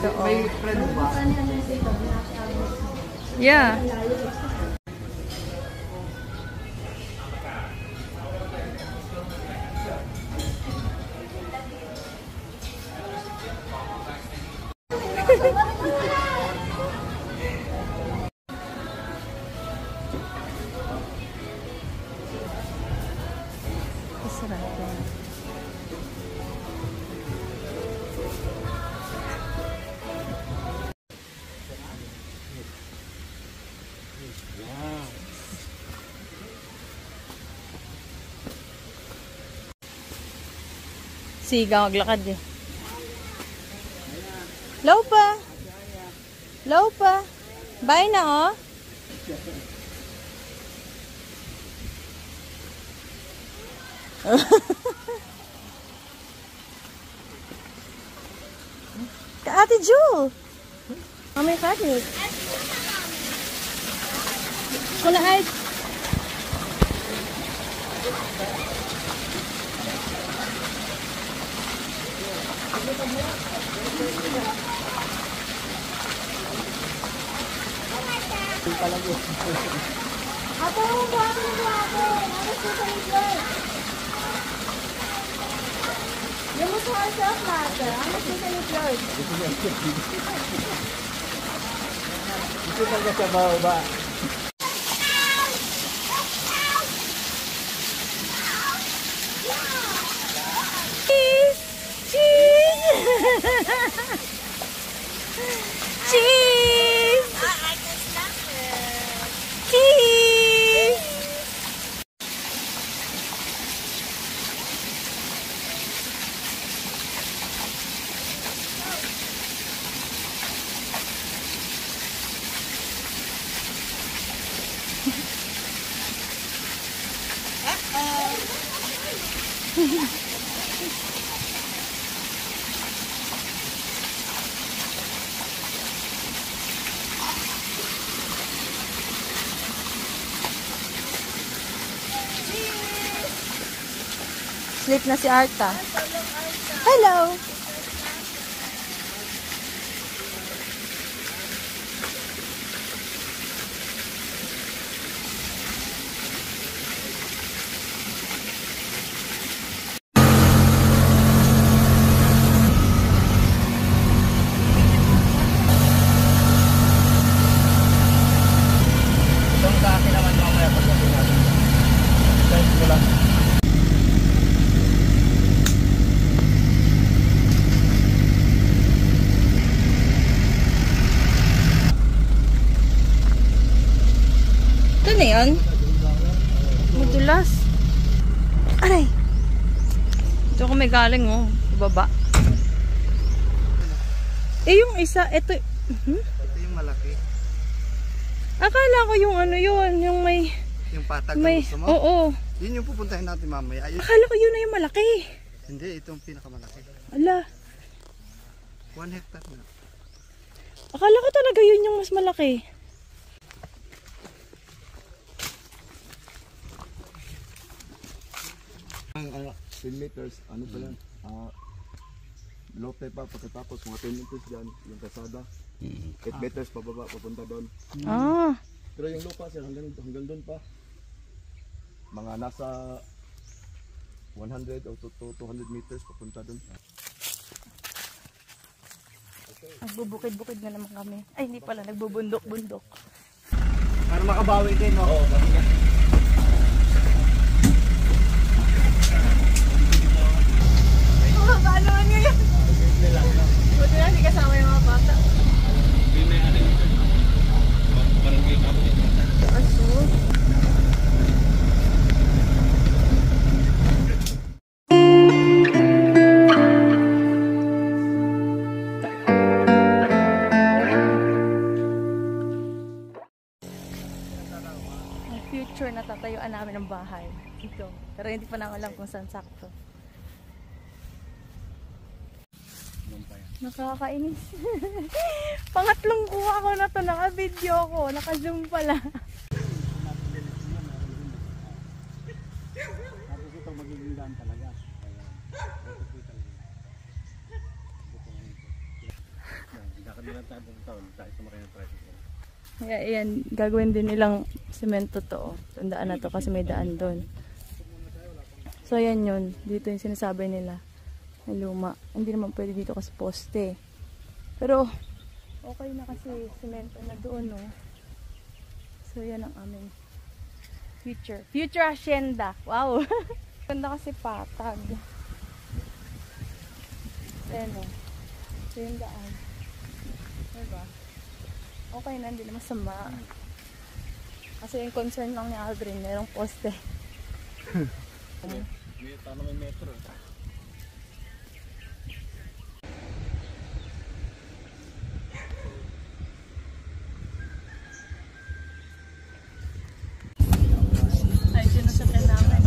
Ito, oh. May friend ba? Yeah. Siga maglakad eh. Low pa. Low pa. Bye na oh. Ate Jewel. Mamay kanin. Kula ay. Ato mo ba ako ako? Ano sa sa yung mo sa herself matter. Ano sa sa Lord? Ito talaga sa baba. Cheese! Cheese! Cheese! I can stop it. Cheese! Sleep na si Arta. Hello! Itong sa akin naman mamaya pagdating natin. Thank you lang. Ito na yun. Madulas. Aray! Ito ako may galing oh. Baba. Eh yung isa, ito. Ito yung malaki. Akala ko yung ano yun. Yung may... Yung patag may, na gusto mo? oo. Yun yung pupuntahin natin mamaya. Ayun. Akala ko yun na yung malaki. Hindi, itong pinakamalaki. Ala. 1 hectare na. Akala ko talaga yun yung mas malaki. Ang 10 meters, ano pa yan? Lote pa, pagkatapos mga 10 meters dyan, yung kasada. 8 meters pababa, papunta doon. Ah. Pero yung lupa sir, hanggang doon pa. Mga nasa 100 o 200 meters papunta doon. Nagbubukid-bukid na naman kami. Ay, hindi pala. Nagbubundok-bundok. Para makabawi din, no? Oo. Paano man ngayon? Buti na, hindi kasama yung mga bata. Aso? Ang future na tatayuan namin ng bahay. Ito. Pero hindi pa namin alam kung saan sakto. Nakakainis. Pangatlong kuha ko na to. Naka-video ko. Naka-zoom pala. Tapos ito magiging daan talaga. lang tayo buong taon. Tayo sumakay ng tricycle. Kaya yan, gagawin din nilang semento to. Tandaan na to kasi may daan doon. So ayan yun. Dito yung sinasabi nila na luma. Hindi naman pwede dito kasi poste. Pero okay na kasi semento na doon, no? So yan ang aming future. Future hacienda. Wow! Ganda kasi patag. Ayan o. So yung daan. Diba? Okay na, hindi na masama. Kasi yung concern lang ni Aldrin, merong poste. Paano may metro? Ay, sinasakyan namin.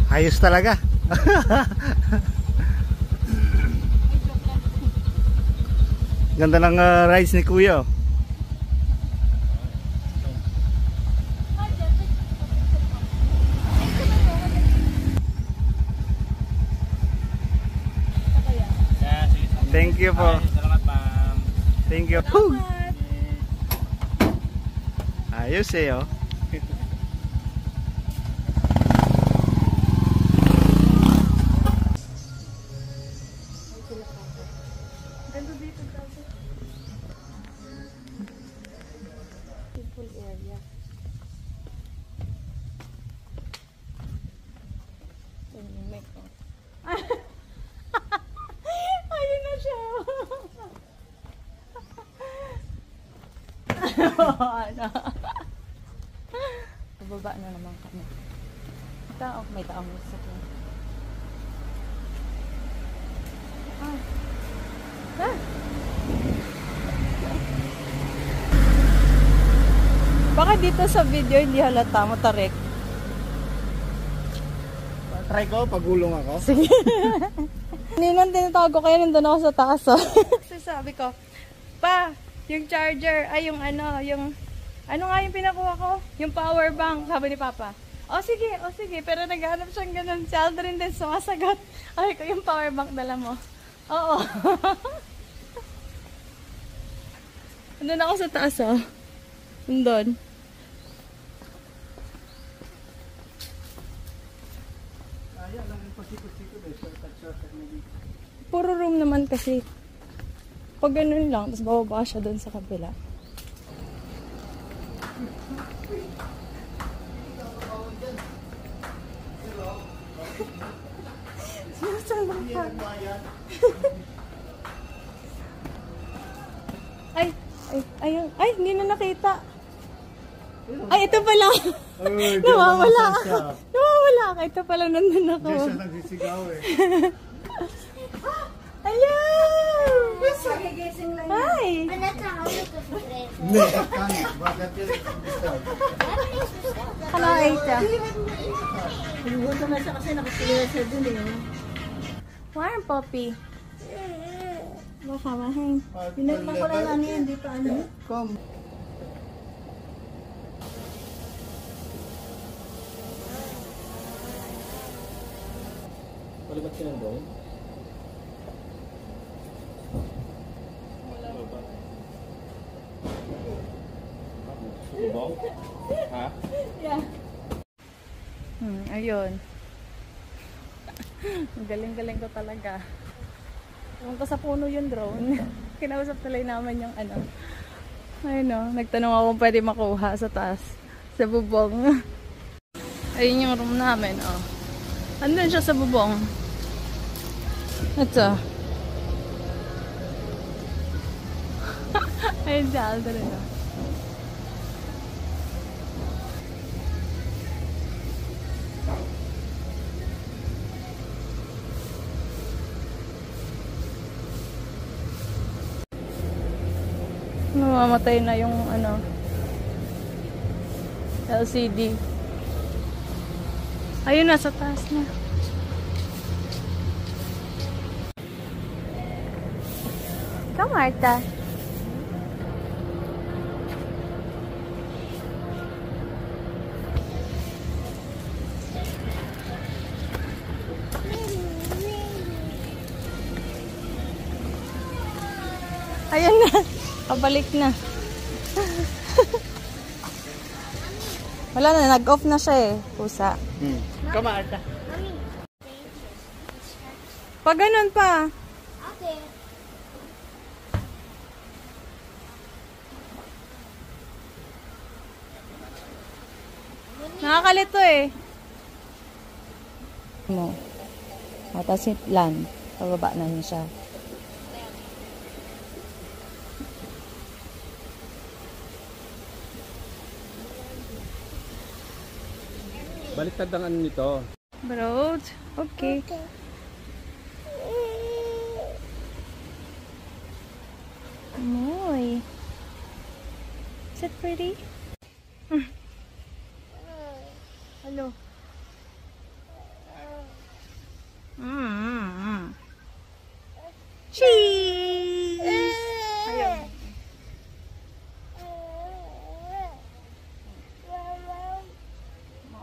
Ayos talaga. Ganda ng rides ni Kuya. Thank you po. Salamat, ma'am. Thank you. Ayos eh, oh. Ganda dito kasi. Simple area. Ito yung mic ko. Ayun na siya. Ano? Bababa na naman kami. May taong sa akin. Baka dito sa video hindi halata mo, Tarek. Try ko, pagulong ako. Sige. Ninan tinatawag ko kayo, nandun ako sa taas. Oh. So sabi ko, pa, yung charger, ay yung ano nga yung pinakuha ko? Yung power bank, sabi ni Papa. O sige, pero naghanap siyang ganun. Si Aldrin din sumasagot. Ay ko, yung power bank dala mo. Oo. Nandun ako sa taas, oh. Nandun. Puro room naman kasi. Pag ganun lang, tapos bababa siya doon sa kabila. Ay, hindi na nakita. Ay, ito pala. Nawawala ka. Ito pala, nandun ako. Hindi siya nagsisigaw eh. Hello! Magigising lang yan. Hi! Bakit yun? Hello, Aita. Pinupunta na siya kasi nakapila siya dun eh. Warm, Poppy. Baka mahin. Pinagpan ko lang ano yan, di pa ano. Come. Palibat ka ng drone? Bong? Ha? Yeah. Ayun. Ang galing-galing ko talaga. Pumunta sa puno yung drone. Kinausap tuloy naman yung ano. Ayun o. Nagtanong ako kung pwede makuha sa taas. Sa bubong. Ayun yung room namin o. Andun siya sa bubong. Ito. Ayun siya. Aldrin o. Namamatay na yung ano, LCD. Ayun na, sa taas na. Ikaw, Marta. Ayan na. Pabalik na. Wala na, nag-off na siya eh. Pusa. Kamarta. Mami. Pag ganun pa. Okay. Nakakalito eh. Mo. Tapos land. Pababa na niya siya. Baliktad ang ano nito. Broad. Okay. Moy. Is it pretty? Hello. Cheese! Ayun.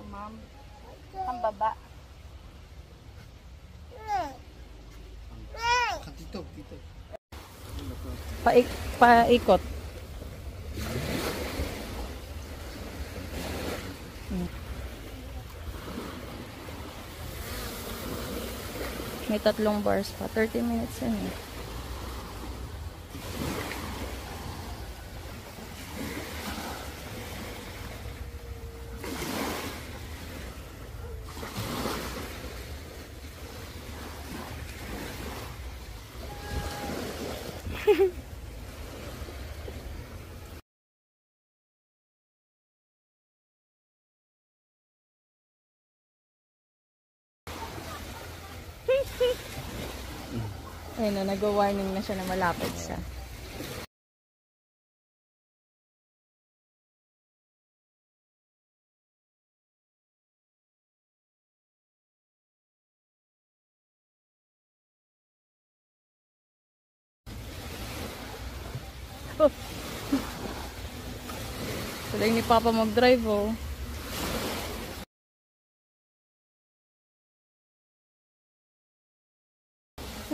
Mom. Ang baba. Dito, dito. Paikot. May 3 bars pa. 30 minutes yan eh. Ayun na, nag-warning na siya na malapit siya. Oh. Galing ni Papa mag-drive oh.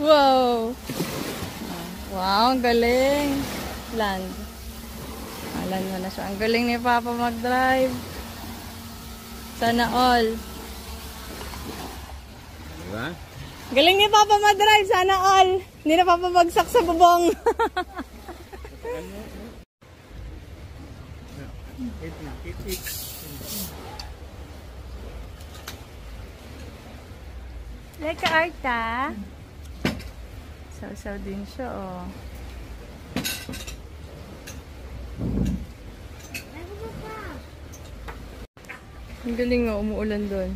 Wow! Wow, ang galing. Land. Land mo na siya. Ang galing ni Papa mag-drive. Sana all. Diba? Galing ni Papa mag-drive. Sana all. Hindi na papabagsak sa bubong. Like Arta. Saw din siya, oh. Ang galing nga, umuulan doon.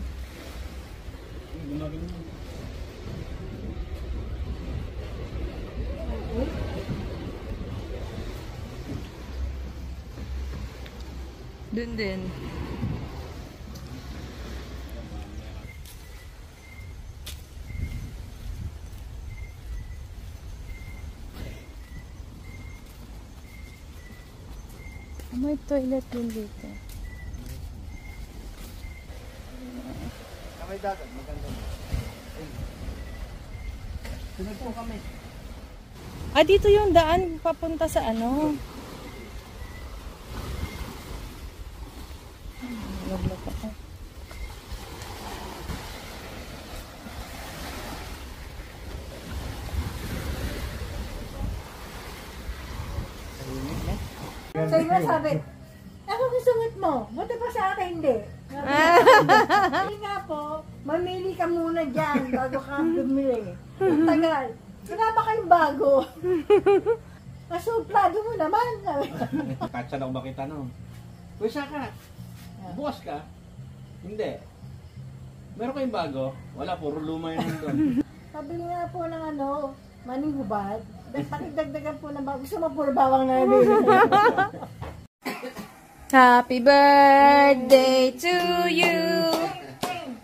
Doon din. May toilet din dito. May dagat, maganda. Sunod po kami. Ah, dito yung daan papunta sa ano? Naglok ako. Sa'yo na sabi, ako gusto mo, buti pa sa akin hindi. Hindi nga po, mamili ka muna dyan bago ka bumili. Ang tagal. Wala ba kayong bago? Masuplado mo naman. Kahit saan ako makita no. Pwesa ka. Bukas ka. Hindi. Meron kayong bago? Wala, puro luma yun doon. Sabi nga po ng ano, maningubad. Pakidagdagan po na bago. Gusto mo puro bawang na nabili. Happy birthday to you.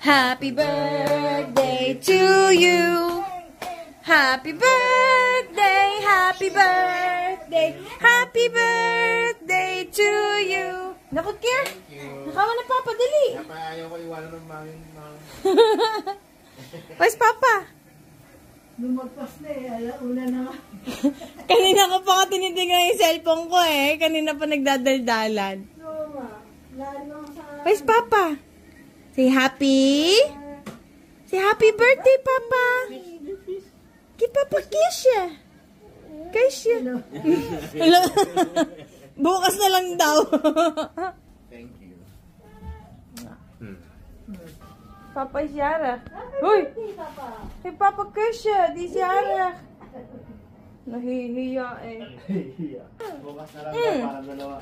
Happy birthday to you. Happy birthday, happy birthday, happy birthday to you. Nakot kaya? Nakawa na Papa, dali. Ayaw ko iwanan ng mami. Where's Papa? Lumagpas na eh. Alauna na nga. Kanina ko pa nga tinitingnan yung cellphone ko eh. Kanina pa nagdadaldalan. Oo nga. Lalo sa... Where's Papa? Say happy. Say happy birthday, Papa. Give Papa kiss ya. Kiss ya. Hello. Bukas na lang daw. Thank you. Papa is Yara. Uy! Hey, Papa kiss ya. Di si Yara. Nahihiya eh. Bukas na lang para dalawa.